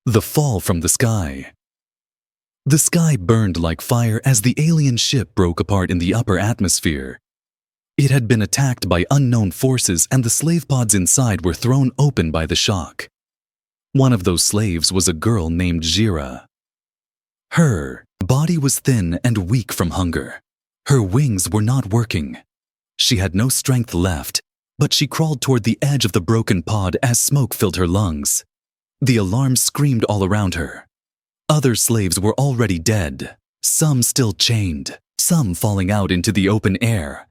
The fall from the sky. The sky burned like fire as the alien ship broke apart in the upper atmosphere. It had been attacked by unknown forces and the slave pods inside were thrown open by the shock. One of those slaves was a girl named Jira. Her body was thin and weak from hunger. Her wings were not working. She had no strength left, but she crawled toward the edge of the broken pod as smoke filled her lungs. The alarm screamed all around her. Other slaves were already dead, some still chained, some falling out into the open air.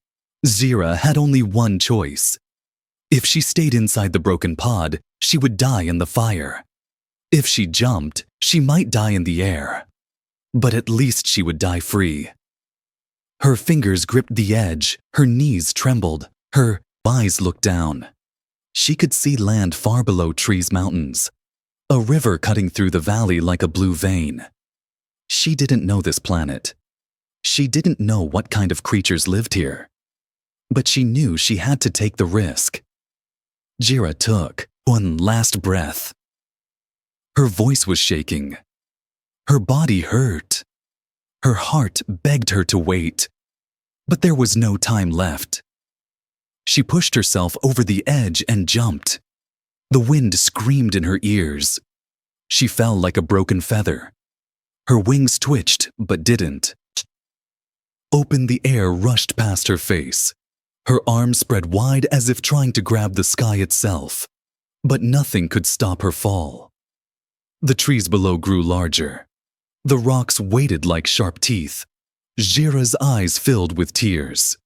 Jira had only one choice. If she stayed inside the broken pod, she would die in the fire. If she jumped, she might die in the air. But at least she would die free. Her fingers gripped the edge, her knees trembled, her eyes looked down. She could see land far below Trees Mountains, a river cutting through the valley like a blue vein. She didn't know this planet. She didn't know what kind of creatures lived here. But she knew she had to take the risk. Jira took one last breath. Her voice was shaking. Her body hurt. Her heart begged her to wait. But there was no time left. She pushed herself over the edge and jumped. The wind screamed in her ears. She fell like a broken feather. Her wings twitched, but didn't. Open the air rushed past her face. Her arms spread wide as if trying to grab the sky itself. But nothing could stop her fall. The trees below grew larger. The rocks waited like sharp teeth. Jira's eyes filled with tears.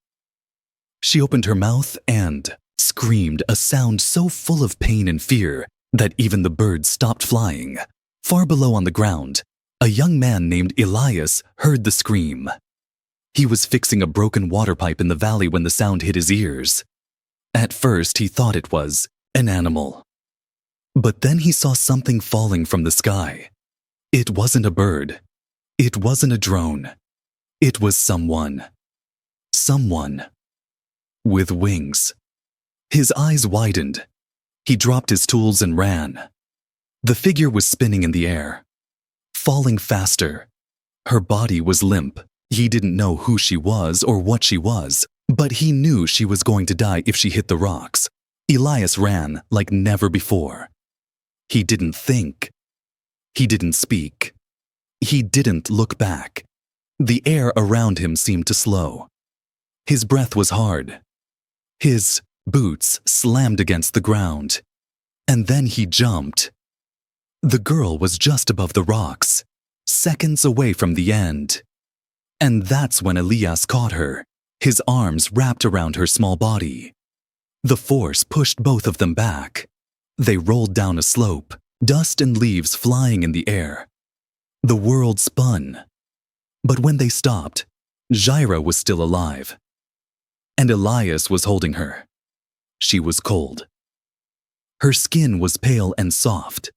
She opened her mouth and screamed a sound so full of pain and fear that even the birds stopped flying. Far below on the ground, a young man named Elias heard the scream. He was fixing a broken water pipe in the valley when the sound hit his ears. At first, he thought it was an animal. But then he saw something falling from the sky. It wasn't a bird. It wasn't a drone. It was someone. Someone. With wings. His eyes widened. He dropped his tools and ran. The figure was spinning in the air, falling faster. Her body was limp. He didn't know who she was or what she was, but he knew she was going to die if she hit the rocks. Elias ran like never before. He didn't think. He didn't speak. He didn't look back. The air around him seemed to slow. His breath was hard. His boots slammed against the ground. And then he jumped. The girl was just above the rocks, seconds away from the end. And that's when Elias caught her, his arms wrapped around her small body. The force pushed both of them back. They rolled down a slope, dust and leaves flying in the air. The world spun. But when they stopped, Jira was still alive. And Elias was holding her. She was cold. Her skin was pale and soft.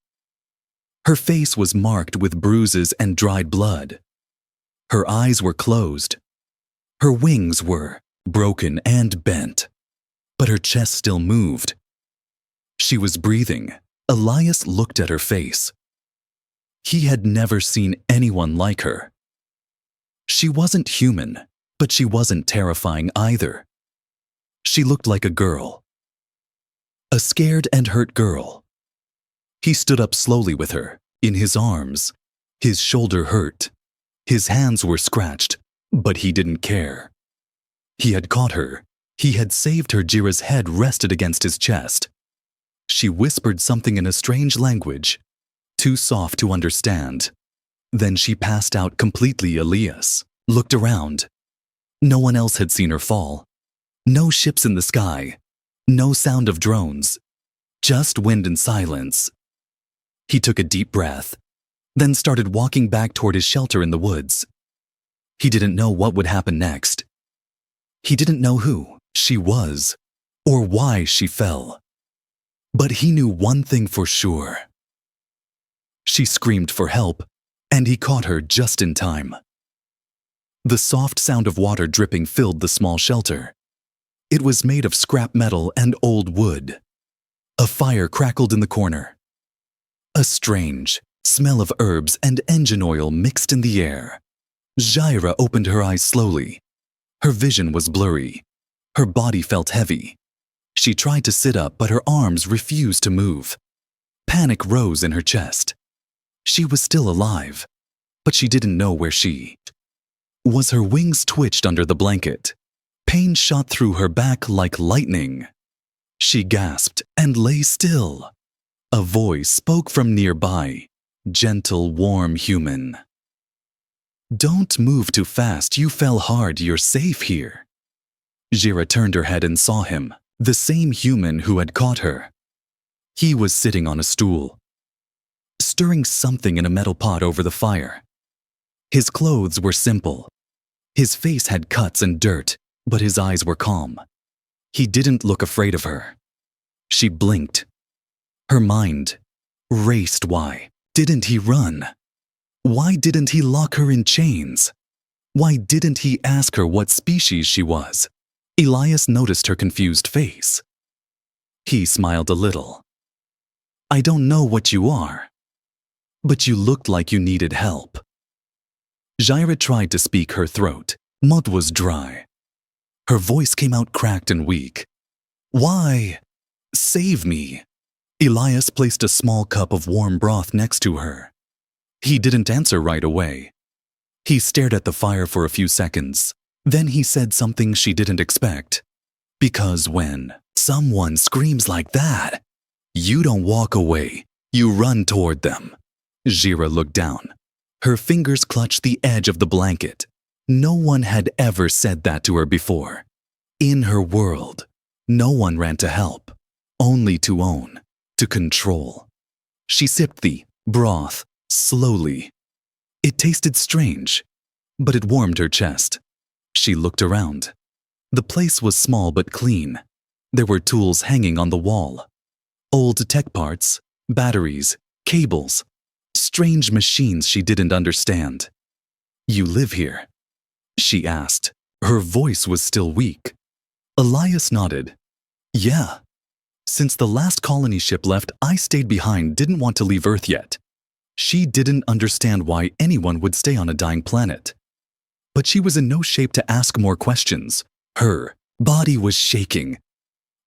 Her face was marked with bruises and dried blood. Her eyes were closed. Her wings were broken and bent, but her chest still moved. She was breathing. Elias looked at her face. He had never seen anyone like her. She wasn't human, but she wasn't terrifying either. She looked like a girl. A scared and hurt girl. He stood up slowly with her, in his arms. His shoulder hurt. His hands were scratched, but he didn't care. He had caught her. He had saved her. Jira's head rested against his chest. She whispered something in a strange language, too soft to understand. Then she passed out completely. Elias looked around. No one else had seen her fall. No ships in the sky. No sound of drones. Just wind and silence. He took a deep breath, then started walking back toward his shelter in the woods. He didn't know what would happen next. He didn't know who she was or why she fell. But he knew one thing for sure. She screamed for help, and he caught her just in time. The soft sound of water dripping filled the small shelter. It was made of scrap metal and old wood. A fire crackled in the corner. A strange, Smell of herbs and engine oil mixed in the air. Jaira opened her eyes slowly. Her vision was blurry. Her body felt heavy. She tried to sit up, but her arms refused to move. Panic rose in her chest. She was still alive, but she didn't know where she was. Her wings twitched under the blanket. Pain shot through her back like lightning. She gasped and lay still. A voice spoke from nearby, gentle, warm, human. "Don't move too fast, you fell hard, you're safe here." Jaira turned her head and saw him, the same human who had caught her. He was sitting on a stool, stirring something in a metal pot over the fire. His clothes were simple. His face had cuts and dirt, but his eyes were calm. He didn't look afraid of her. She blinked. Her mind raced. Why didn't he run? Why didn't he lock her in chains? Why didn't he ask her what species she was? Elias noticed her confused face. He smiled a little. "I don't know what you are, but you looked like you needed help." Jaira tried to speak. Her throat mud was dry. Her voice came out cracked and weak. "Why? Save me." Elias placed a small cup of warm broth next to her. He didn't answer right away. He stared at the fire for a few seconds. Then he said something she didn't expect. "Because when someone screams like that, you don't walk away, you run toward them." Jaira looked down. Her fingers clutched the edge of the blanket. No one had ever said that to her before. In her world, no one ran to help, only to own, to control. She sipped the broth slowly. It tasted strange, but it warmed her chest. She looked around. The place was small but clean. There were tools hanging on the wall. Old tech parts, batteries, cables, strange machines she didn't understand. "You live here?" she asked. Her voice was still weak. Elias nodded. "Yeah. Since the last colony ship left, I stayed behind, didn't want to leave Earth yet." She didn't understand why anyone would stay on a dying planet. But she was in no shape to ask more questions. Her body was shaking.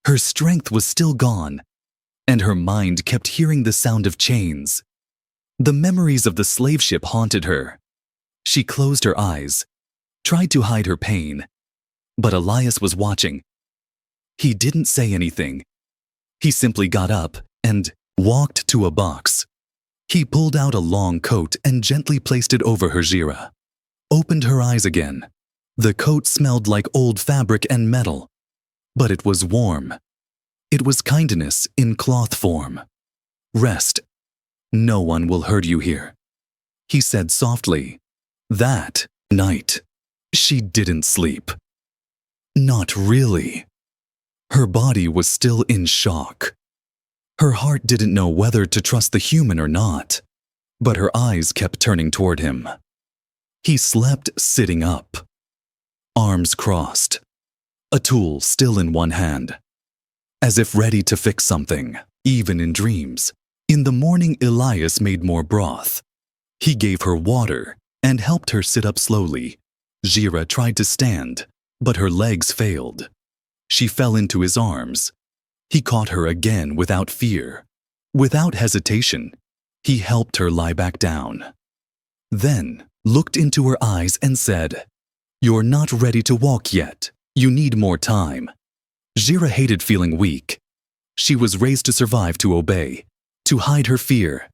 Her strength was still gone, and her mind kept hearing the sound of chains. The memories of the slave ship haunted her. She closed her eyes, tried to hide her pain, but Elias was watching. He didn't say anything. He simply got up and walked to a box. He pulled out a long coat and gently placed it over her. Jaira opened her eyes again. The coat smelled like old fabric and metal, but it was warm. It was kindness in cloth form. "Rest. No one will hurt you here," he said softly. That night, she didn't sleep. Not really. Her body was still in shock. Her heart didn't know whether to trust the human or not, but her eyes kept turning toward him. He slept sitting up, arms crossed, a tool still in one hand, as if ready to fix something, even in dreams. In the morning, Elias made more broth. He gave her water and helped her sit up slowly. Jaira tried to stand, but her legs failed. She fell into his arms. He caught her again without fear. Without hesitation, he helped her lie back down. Then looked into her eyes and said, "You're not ready to walk yet. You need more time." Jaira hated feeling weak. She was raised to survive, to obey, to hide her fear.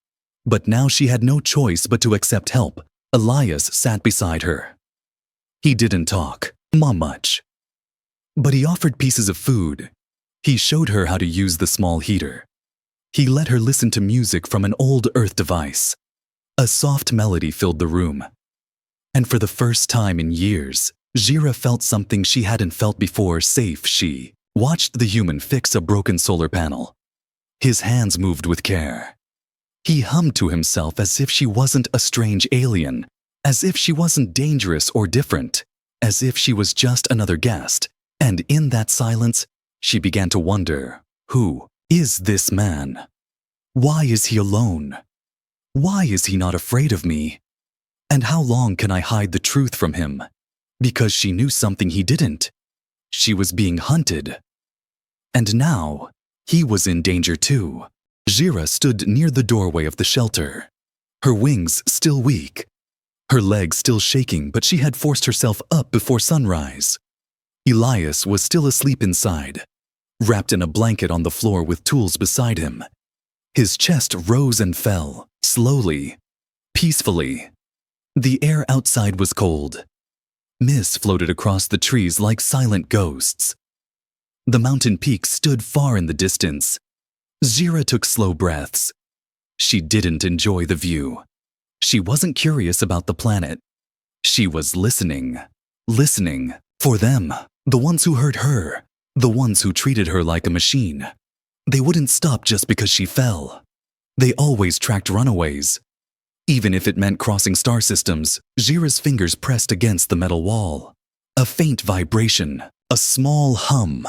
But now she had no choice but to accept help. Elias sat beside her. He didn't talk much, but he offered pieces of food. He showed her how to use the small heater. He let her listen to music from an old Earth device. A soft melody filled the room. And for the first time in years, Jaira felt something she hadn't felt before, safe. She watched the human fix a broken solar panel. His hands moved with care. He hummed to himself as if she wasn't a strange alien, as if she wasn't dangerous or different, as if she was just another guest. And in that silence, she began to wonder, who is this man? Why is he alone? Why is he not afraid of me? And how long can I hide the truth from him? Because she knew something he didn't. She was being hunted. And now, he was in danger too. Jira stood near the doorway of the shelter, her wings still weak, her legs still shaking, but she had forced herself up before sunrise. Elias was still asleep inside, wrapped in a blanket on the floor with tools beside him. His chest rose and fell, slowly, peacefully. The air outside was cold. Mist floated across the trees like silent ghosts. The mountain peaks stood far in the distance. Jira took slow breaths. She didn't enjoy the view. She wasn't curious about the planet. She was listening for them, the ones who hurt her, the ones who treated her like a machine. They wouldn't stop just because she fell. They always tracked runaways. Even if it meant crossing star systems, Jira's fingers pressed against the metal wall. A faint vibration, a small hum.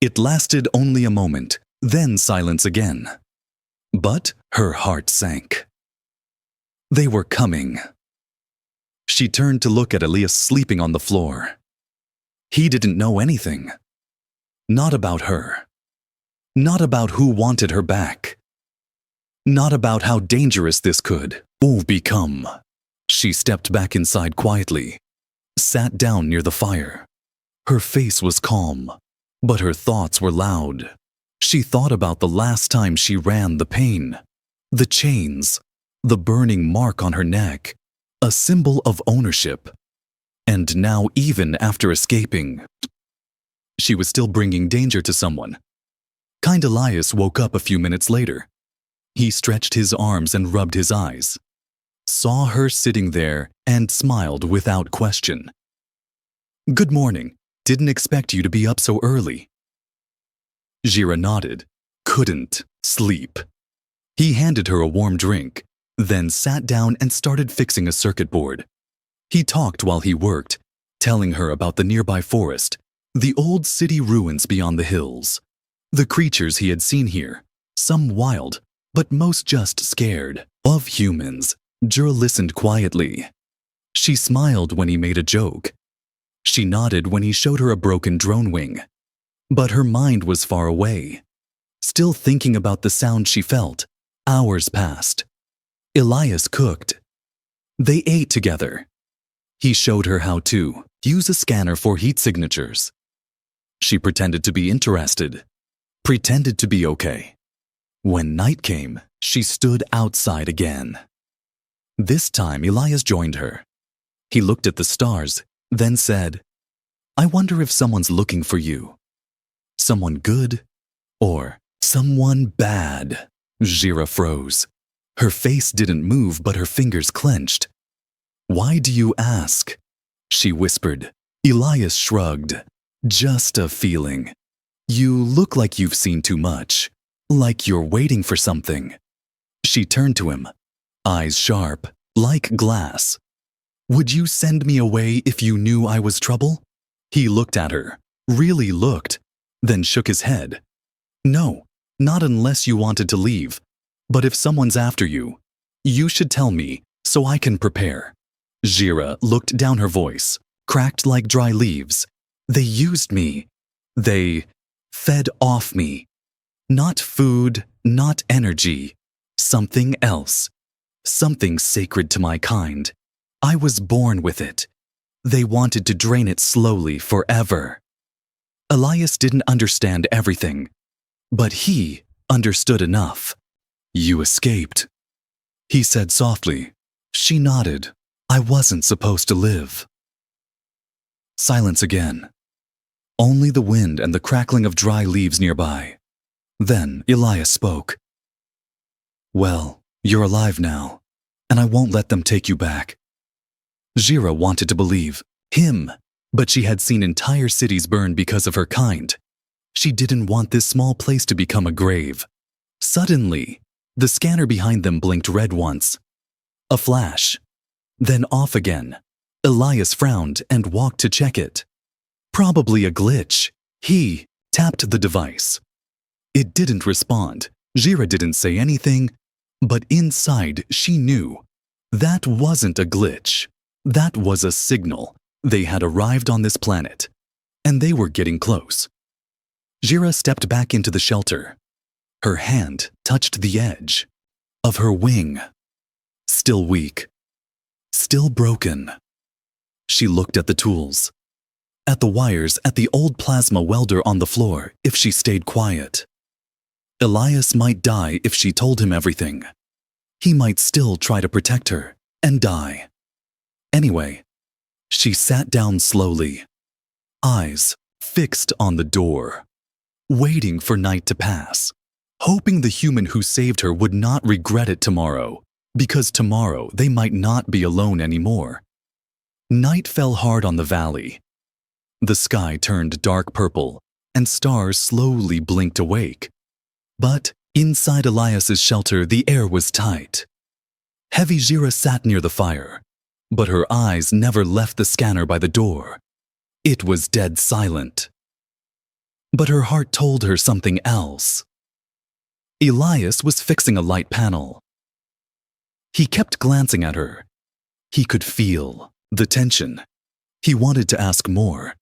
It lasted only a moment, then silence again. But her heart sank. They were coming. She turned to look at Elias sleeping on the floor. He didn't know anything. Not about her. Not about who wanted her back. Not about how dangerous this could all become. She stepped back inside quietly, sat down near the fire. Her face was calm, but her thoughts were loud. She thought about the last time she ran, the pain, the chains, the burning mark on her neck, a symbol of ownership. And now, even after escaping, she was still bringing danger to someone. Kind Elias woke up a few minutes later. He stretched his arms and rubbed his eyes, saw her sitting there, and smiled without question. "Good morning. Didn't expect you to be up so early." Jira nodded. Couldn't sleep. He handed her a warm drink, then sat down and started fixing a circuit board. He talked while he worked, telling her about the nearby forest, the old city ruins beyond the hills, the creatures he had seen here, some wild, but most just scared of humans. Jira listened quietly. She smiled when he made a joke. She nodded when he showed her a broken drone wing. But her mind was far away. Still thinking about the sound she felt, hours passed. Elias cooked. They ate together. He showed her how to use a scanner for heat signatures. She pretended to be interested, pretended to be okay. When night came, she stood outside again. This time, Elias joined her. He looked at the stars, then said, "I wonder if someone's looking for you. Someone good or someone bad." Jira froze. Her face didn't move, but her fingers clenched. "Why do you ask?" she whispered. Elias shrugged. "Just a feeling. You look like you've seen too much, like you're waiting for something." She turned to him, eyes sharp, like glass. "Would you send me away if you knew I was trouble?" He looked at her, really looked, then shook his head. "No, not unless you wanted to leave. But if someone's after you, you should tell me so I can prepare." Jira looked down, her voice cracked like dry leaves. "They used me. They fed off me. Not food, not energy. Something else. Something sacred to my kind. I was born with it. They wanted to drain it slowly forever." Elias didn't understand everything, but he understood enough. "You escaped," he said softly. She nodded. "I wasn't supposed to live." Silence again. Only the wind and the crackling of dry leaves nearby. Then Elias spoke. "Well, you're alive now, and I won't let them take you back." Jira wanted to believe him, but she had seen entire cities burn because of her kind. She didn't want this small place to become a grave. Suddenly, the scanner behind them blinked red once. A flash. Then off again. Elias frowned and walked to check it. Probably a glitch. He tapped the device. It didn't respond. Jira didn't say anything, But inside, she knew that wasn't a glitch. That was a signal. They had arrived on this planet, and they were getting close. Jira stepped back into the shelter. Her hand touched the edge of her wing. Still weak. Still broken. She looked at the tools. At the wires, at the old plasma welder on the floor, if she stayed quiet. Elias might die if she told him everything. He might still try to protect her and die. Anyway, she sat down slowly, eyes fixed on the door, waiting for night to pass, hoping the human who saved her would not regret it tomorrow, because tomorrow they might not be alone anymore. Night fell hard on the valley. The sky turned dark purple, and stars slowly blinked awake. But inside Elias's shelter, the air was tight. Heavy Jira sat near the fire, but her eyes never left the scanner by the door. It was dead silent. But her heart told her something else. Elias was fixing a light panel. He kept glancing at her. He could feel the tension. He wanted to ask more,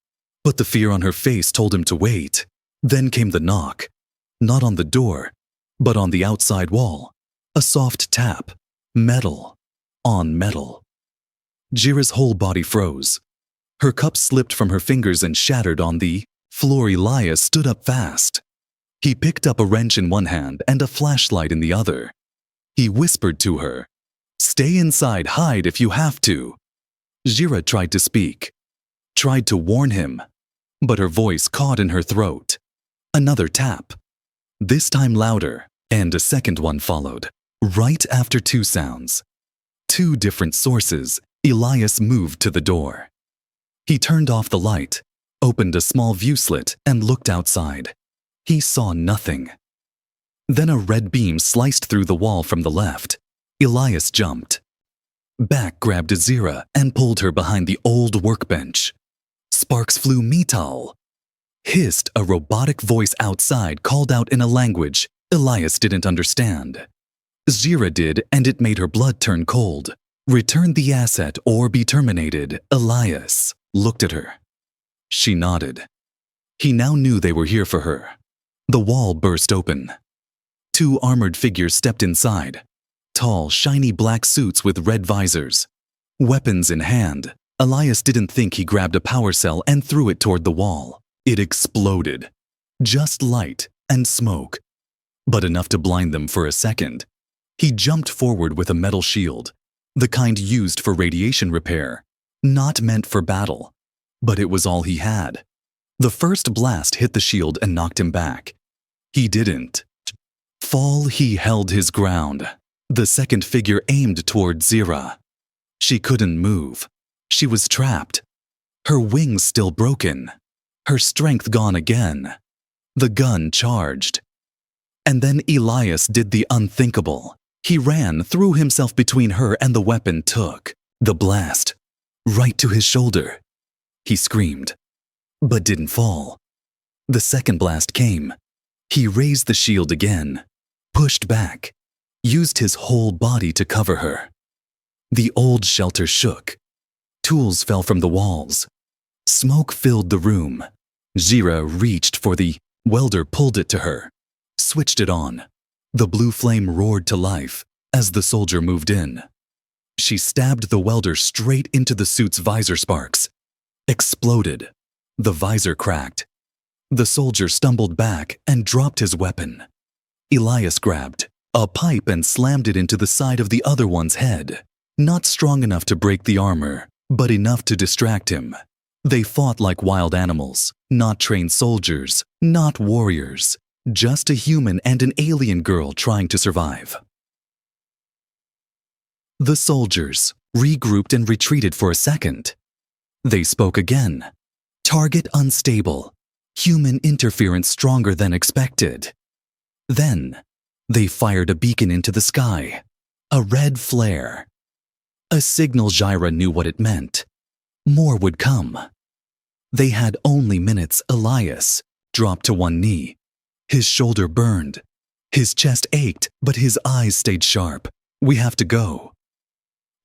but the fear on her face told him to wait. Then came the knock, not on the door, but on the outside wall. A soft tap, metal on metal. Jira's whole body froze. Her cup slipped from her fingers and shattered on the floor. Elias stood up fast. He picked up a wrench in one hand and a flashlight in the other. He whispered to her, "Stay inside, hide if you have to." Jira tried to speak, tried to warn him, but her voice caught in her throat. Another tap, this time louder, and a second one followed, right after two sounds. Two different sources. Elias moved to the door. He turned off the light, opened a small view slit, and looked outside. He saw nothing. Then a red beam sliced through the wall from the left. Elias jumped. Back grabbed Jira and pulled her behind the old workbench. Sparks flew. Metal hissed. A robotic voice outside called out in a language Elias didn't understand. Jira did, and it made her blood turn cold. "Return the asset or be terminated." Elias looked at her. She nodded. He now knew they were here for her. The wall burst open. Two armored figures stepped inside. Tall, shiny black suits with red visors. Weapons in hand. Elias didn't think. He grabbed a power cell and threw it toward the wall. It exploded. Just light and smoke, but enough to blind them for a second. He jumped forward with a metal shield, the kind used for radiation repair, not meant for battle, but it was all he had. The first blast hit the shield and knocked him back. He didn't fall. He held his ground. The second figure aimed toward Jira. She couldn't move. She was trapped. Her wings still broken. Her strength gone again. The gun charged. And then Elias did the unthinkable. He ran, threw himself between her and the weapon, took the blast right to his shoulder. He screamed, but didn't fall. The second blast came. He raised the shield again, pushed back, used his whole body to cover her. The old shelter shook. Tools fell from the walls. Smoke filled the room. Jira reached for the welder, pulled it to her, switched it on. The blue flame roared to life as the soldier moved in. She stabbed the welder straight into the suit's visor. Sparks exploded. The visor cracked. The soldier stumbled back and dropped his weapon. Elias grabbed a pipe and slammed it into the side of the other one's head. Not strong enough to break the armor, but enough to distract him. They fought like wild animals, not trained soldiers, not warriors. Just a human and an alien girl trying to survive. The soldiers regrouped and retreated for a second. They spoke again. Target unstable. Human interference stronger than expected. Then, they fired a beacon into the sky. A red flare. A signal. Jira knew what it meant. More would come. They had only minutes. Elias dropped to one knee. His shoulder burned. His chest ached, but his eyes stayed sharp. We have to go.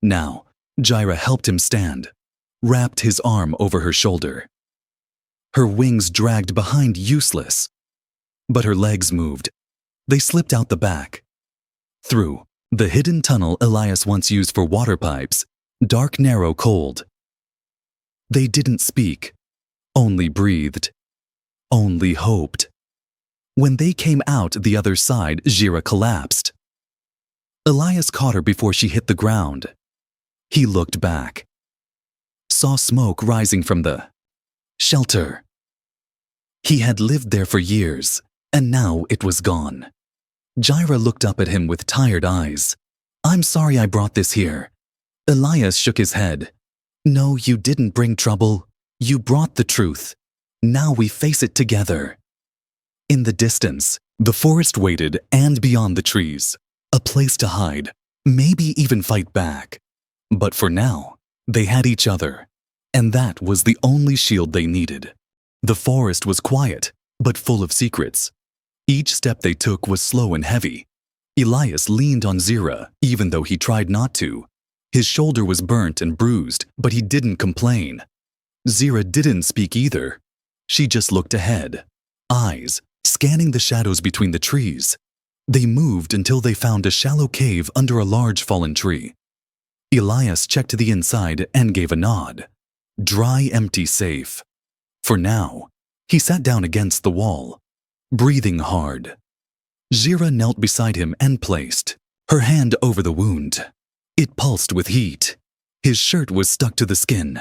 Now, Gyra helped him stand, wrapped his arm over her shoulder. Her wings dragged behind useless, but her legs moved. They slipped out the back. Through the hidden tunnel Elias once used for water pipes, dark, narrow, cold. They didn't speak, only breathed, only hoped. When they came out the other side, Gyra collapsed. Elias caught her before she hit the ground. He looked back, saw smoke rising from the shelter. He had lived there for years, and now it was gone. Gyra looked up at him with tired eyes. "I'm sorry I brought this here." Elias shook his head. "No, you didn't bring trouble. You brought the truth. Now we face it together." In the distance, the forest waited, and beyond the trees, a place to hide, maybe even fight back. But for now, they had each other, and that was the only shield they needed. The forest was quiet, but full of secrets. Each step they took was slow and heavy. Elias leaned on Gyra, even though he tried not to. His shoulder was burnt and bruised, but he didn't complain. Gyra didn't speak either. She just looked ahead, eyes scanning the shadows between the trees. They moved until they found a shallow cave under a large fallen tree. Elias checked the inside and gave a nod. Dry, empty, safe. For now, he sat down against the wall, breathing hard. Gyra knelt beside him and placed her hand over the wound. It pulsed with heat. His shirt was stuck to the skin.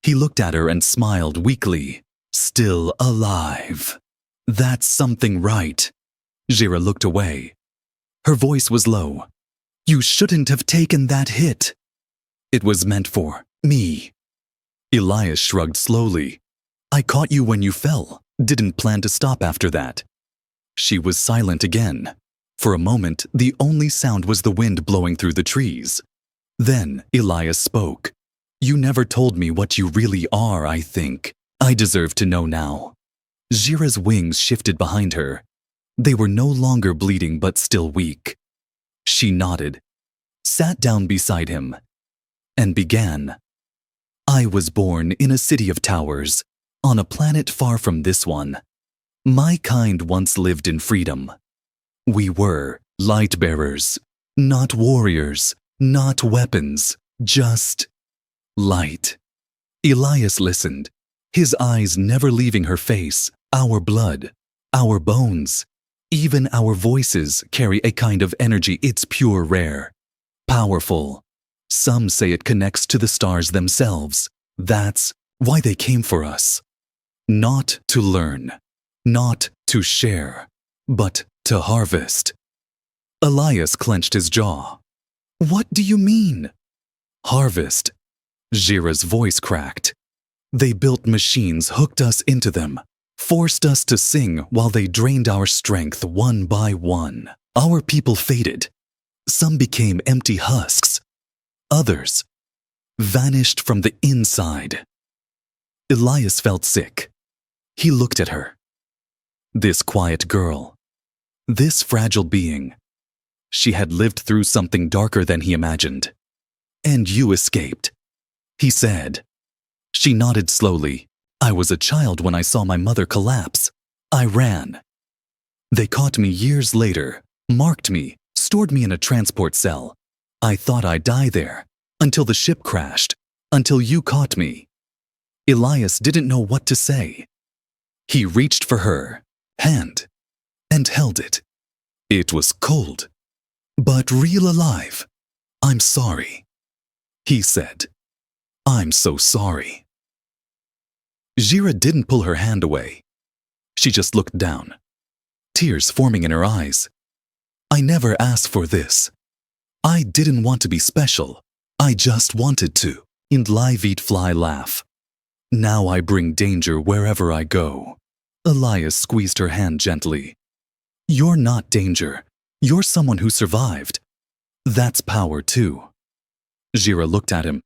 He looked at her and smiled weakly. "Still alive. That's something right." Gyra looked away. Her voice was low. "You shouldn't have taken that hit. It was meant for me." Elias shrugged slowly. "I caught you when you fell. Didn't plan to stop after that." She was silent again. For a moment, the only sound was the wind blowing through the trees. Then Elias spoke. "You never told me what you really are, I think. I deserve to know now." Gyra's wings shifted behind her. They were no longer bleeding but still weak. She nodded, sat down beside him, and began. "I was born in a city of towers, on a planet far from this one. My kind once lived in freedom. We were light bearers, not warriors, not weapons, just light." Elias listened, his eyes never leaving her face. "Our blood, our bones, even our voices carry a kind of energy. It's pure, rare, powerful. Some say it connects to the stars themselves. That's why they came for us. Not to learn, not to share, but to harvest." Elias clenched his jaw. "What do you mean?" "Harvest." Gyra's voice cracked. "They built machines, hooked us into them, forced us to sing while they drained our strength one by one. Our people faded. Some became empty husks. Others vanished from the inside." Elias felt sick. He looked at her. This quiet girl, this fragile being. She had lived through something darker than he imagined. "And you escaped," he said. She nodded slowly. "I was a child when I saw my mother collapse. I ran. They caught me years later, marked me, stored me in a transport cell. I thought I'd die there, until the ship crashed, until you caught me." Elias didn't know what to say. He reached for her hand and held it. It was cold, but real alive. "I'm sorry," he said. "I'm so sorry." Gyra didn't pull her hand away. She just looked down, tears forming in her eyes. "I never asked for this. I didn't want to be special. I just wanted to." And live, eat, fly, laugh. "Now I bring danger wherever I go." Elias squeezed her hand gently. "You're not danger. You're someone who survived. That's power too." Gyra looked at him,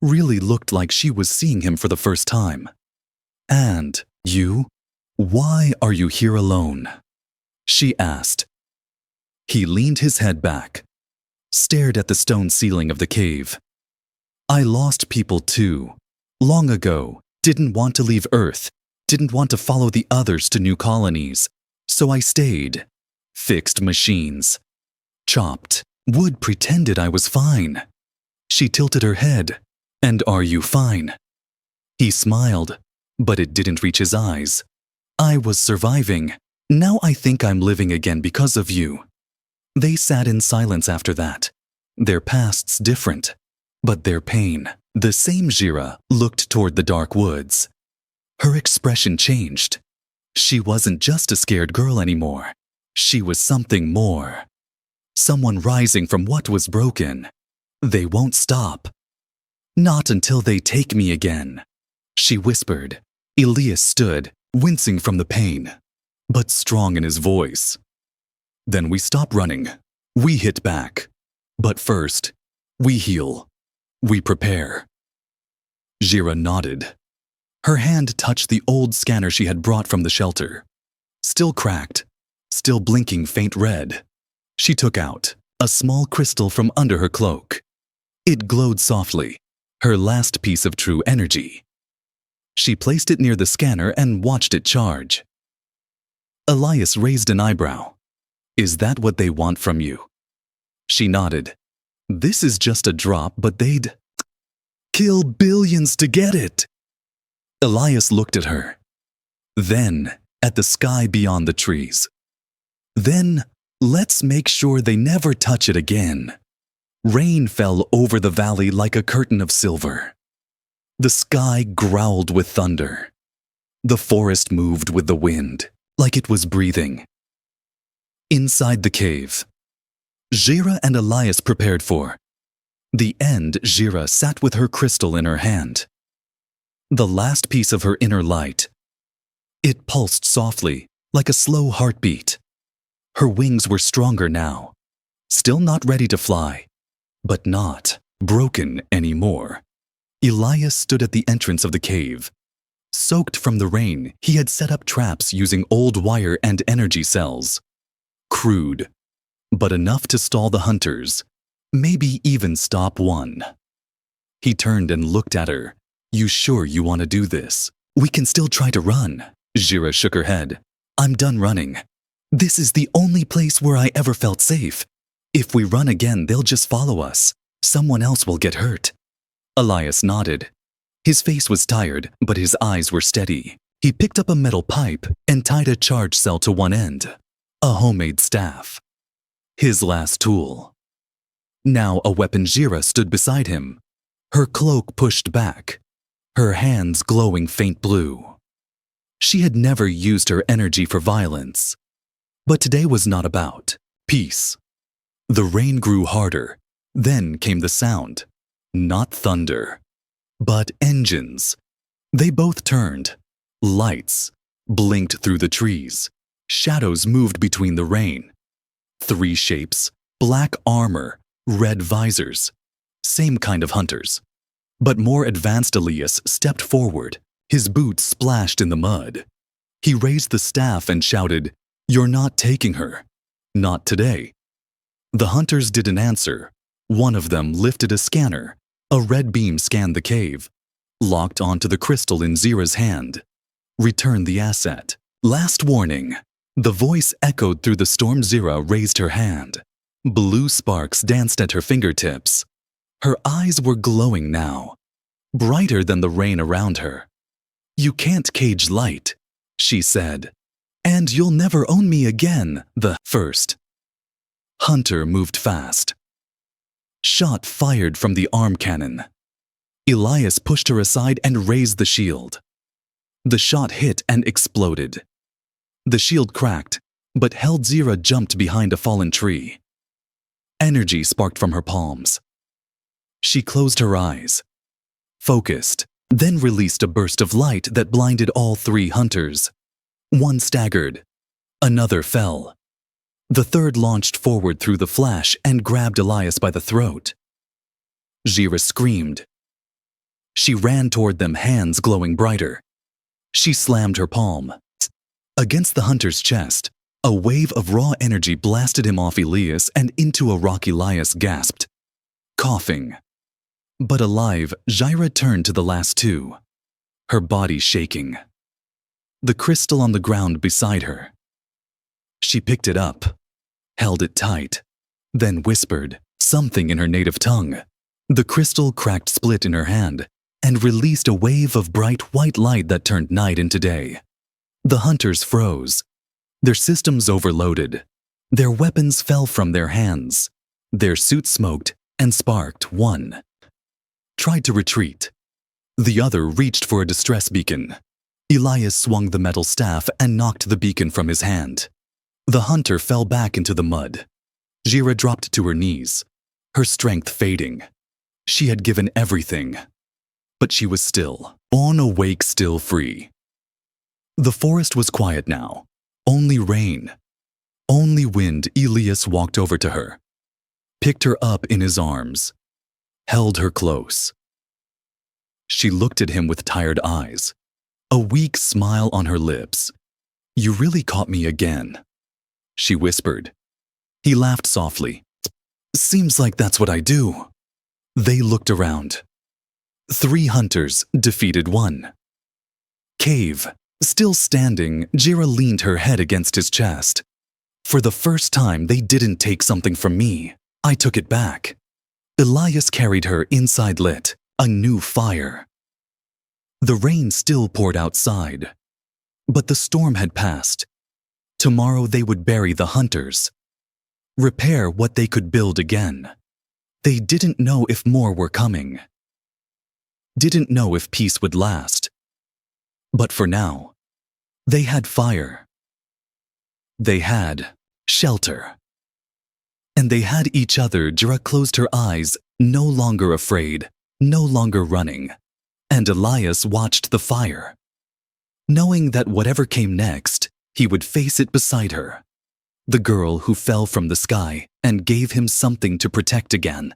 really looked like she was seeing him for the first time. "And you? Why are you here alone?" she asked. He leaned his head back, stared at the stone ceiling of the cave. I lost people too. Long ago, didn't want to leave Earth, didn't want to follow the others to new colonies. So I stayed. Fixed machines. Chopped. Wood pretended I was fine. She tilted her head. And are you fine? He smiled, but it didn't reach his eyes. I was surviving. Now I think I'm living again because of you. They sat in silence after that. Their pasts different, but their pain. The same Jira looked toward the dark woods. Her expression changed. She wasn't just a scared girl anymore. She was something more. Someone rising from what was broken. They won't stop. Not until they take me again, she whispered. Elias stood, wincing from the pain, but strong in his voice. Then we stop running. We hit back. But first, we heal. We prepare. Jira nodded. Her hand touched the old scanner she had brought from the shelter. Still cracked, still blinking faint red. She took out a small crystal from under her cloak. It glowed softly, her last piece of true energy. She placed it near the scanner and watched it charge. Elias raised an eyebrow. Is that what they want from you? She nodded. This is just a drop, but they'd kill billions to get it. Elias looked at her. Then at the sky beyond the trees. Then let's make sure they never touch it again. Rain fell over the valley like a curtain of silver. The sky growled with thunder. The forest moved with the wind, like it was breathing. Inside the cave, Jira and Elias prepared for. The end, Jira sat with her crystal in her hand. The last piece of her inner light. It pulsed softly, like a slow heartbeat. Her wings were stronger now, still not ready to fly, but not broken anymore. Elias stood at the entrance of the cave. Soaked from the rain, he had set up traps using old wire and energy cells. Crude, but enough to stall the hunters, maybe even stop one. He turned and looked at her. You sure you want to do this? We can still try to run. Jira shook her head. I'm done running. This is the only place where I ever felt safe. If we run again, they'll just follow us. Someone else will get hurt. Elias nodded. His face was tired, but his eyes were steady. He picked up a metal pipe and tied a charge cell to one end. A homemade staff. His last tool. Now a weapon Jira stood beside him. Her cloak pushed back. Her hands glowing faint blue. She had never used her energy for violence. But today was not about peace. The rain grew harder. Then came the sound. Not thunder, but engines. They both turned. Lights blinked through the trees. Shadows moved between the rain. 3 shapes, black armor, red visors. Same kind of hunters. But more advanced Elias stepped forward. His boots splashed in the mud. He raised the staff and shouted, "You're not taking her. Not today." The hunters didn't answer. One of them lifted a scanner. A red beam scanned the cave, locked onto the crystal in Zira's hand. Return the asset. Last warning. The voice echoed through the storm. Zira raised her hand. Blue sparks danced at her fingertips. Her eyes were glowing now, brighter than the rain around her. You can't cage light, she said. And you'll never own me again, the first. Hunter moved fast. Shot fired from the arm cannon. Elias pushed her aside and raised the shield. The shot hit and exploded. The shield cracked, but held. Zira jumped behind a fallen tree. Energy sparked from her palms. She closed her eyes, focused, then released a burst of light that blinded all 3 hunters. One staggered. Another fell. The third launched forward through the flash and grabbed Elias by the throat. Jira screamed. She ran toward them, hands glowing brighter. She slammed her palm against the hunter's chest. A wave of raw energy blasted him off Elias and into a rock. Elias gasped, coughing. But alive, Jaira turned to the last two, her body shaking. The crystal on the ground beside her. She picked it up, held it tight, then whispered something in her native tongue. The crystal cracked split in her hand and released a wave of bright white light that turned night into day. The hunters froze. Their systems overloaded. Their weapons fell from their hands. Their suits smoked and sparked. One tried to retreat. The other reached for a distress beacon. Elias swung the metal staff and knocked the beacon from his hand. The hunter fell back into the mud. Jaira dropped to her knees, her strength fading. She had given everything, but she was still awake, still free. The forest was quiet now. Only rain, only wind. Elias walked over to her, picked her up in his arms, held her close. She looked at him with tired eyes, a weak smile on her lips. "You really caught me again," she whispered. He laughed softly. "Seems like that's what I do." They looked around. 3 hunters defeated 1. Cave. Still standing, Jaira leaned her head against his chest. "For the first time, they didn't take something from me. I took it back." Elias carried her inside, lit a new fire. The rain still poured outside, but the storm had passed. Tomorrow they would bury the hunters, repair what they could build again. They didn't know if more were coming, didn't know if peace would last. But for now, they had fire. They had shelter. And they had each other. Jaira closed her eyes, no longer afraid, no longer running. And Elias watched the fire, knowing that whatever came next, he would face it beside her. The girl who fell from the sky and gave him something to protect again.